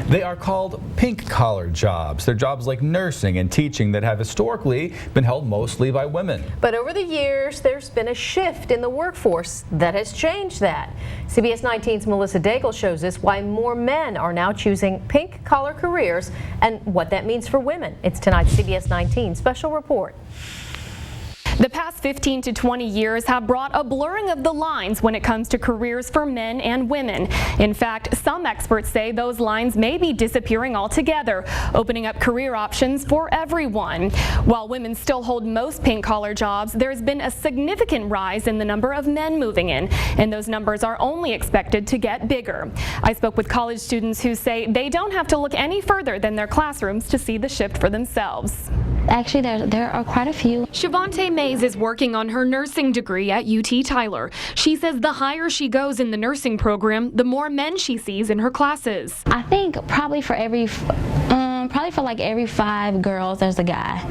They are called pink-collar jobs. They're jobs like nursing and teaching that have historically been held mostly by women. But over the years, there's been a shift in the workforce that has changed that. CBS 19's Melissa Daigle shows us why more men are now choosing pink-collar careers and what that means for women. It's tonight's CBS 19 special report. The past 15 to 20 years have brought a blurring of the lines when it comes to careers for men and women. In fact, some experts say those lines may be disappearing altogether, opening up career options for everyone. While women still hold most pink-collar jobs, there's been a significant rise in the number of men moving in, and those numbers are only expected to get bigger. I spoke with college students who say they don't have to look any further than their classrooms to see the shift for themselves. Actually, there are quite a few. Shavonte Mays is working on her nursing degree at UT Tyler. She says the higher she goes in the nursing program, the more men she sees in her classes. I think probably for every 5 girls, there's a guy.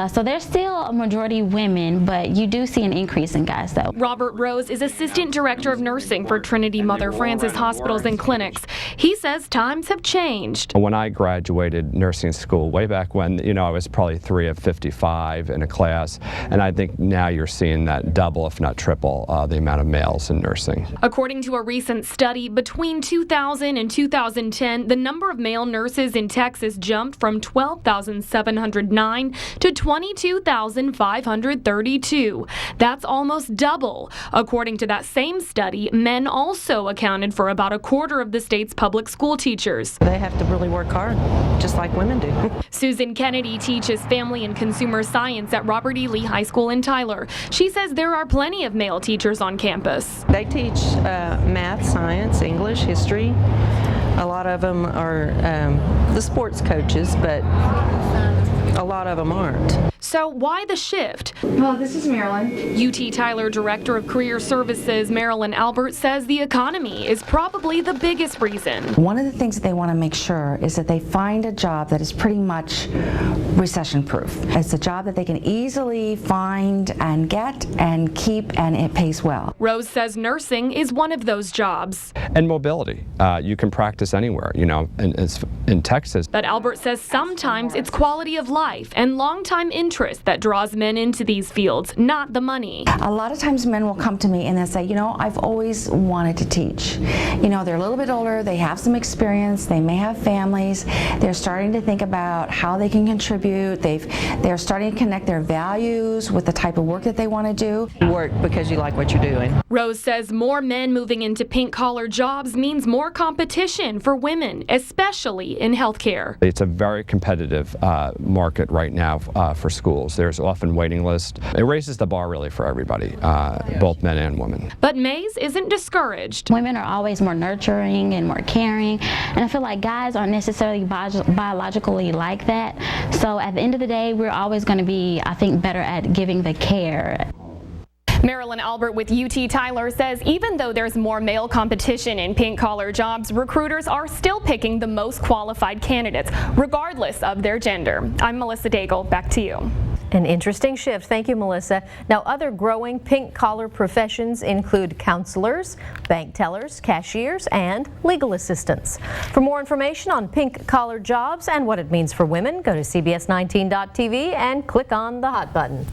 So there's still a majority women, but you do see an increase in guys, though. Robert Rose is Assistant Director of Nursing for Trinity Mother Frances Hospitals and Clinics. He says times have changed. When I graduated nursing school way back when, I was probably 3 of 55 in a class, and I think now you're seeing that double, if not triple, the amount of males in nursing. According to a recent study, between 2000 and 2010, the number of male nurses in Texas jumped from 12,709 to 22,532. That's almost double. According to that same study, men also accounted for about a quarter of the state's public school teachers. They have to really work hard, just like women do. Susan Kennedy teaches family and consumer science at Robert E. Lee High School in Tyler. She says there are plenty of male teachers on campus. They teach math, science, English, history. A lot of them are the sports coaches, but a lot of them aren't. So why the shift? Well, this is Marilyn. UT Tyler Director of Career Services Marilyn Albert says the economy is probably the biggest reason. One of the things that they want to make sure is that they find a job that is pretty much recession-proof. It's a job that they can easily find and get and keep, and it pays well. Rose says nursing is one of those jobs. And mobility. You can practice anywhere, in Texas. But Albert says sometimes it's quality of life and long-time interest that draws men into these fields, not the money. A lot of times men will come to me and they'll say, I've always wanted to teach. They're a little bit older, they have some experience, they may have families, they're starting to think about how they can contribute, they're starting to connect their values with the type of work that they want to do. You work because you like what you're doing. Rose says more men moving into pink-collar jobs means more competition for women, especially in healthcare. It's a very competitive market right now for schools. There's often waiting lists. It raises the bar really for everybody, both men and women. But Mays isn't discouraged. Women are always more nurturing and more caring, and I feel like guys aren't necessarily biologically like that. So at the end of the day, we're always going to be, I think, better at giving the care. Marilyn Albert with UT Tyler says even though there's more male competition in pink-collar jobs, recruiters are still picking the most qualified candidates, regardless of their gender. I'm Melissa Daigle. Back to you. An interesting shift. Thank you, Melissa. Now, other growing pink-collar professions include counselors, bank tellers, cashiers, and legal assistants. For more information on pink-collar jobs and what it means for women, go to CBS19.tv and click on the hot button.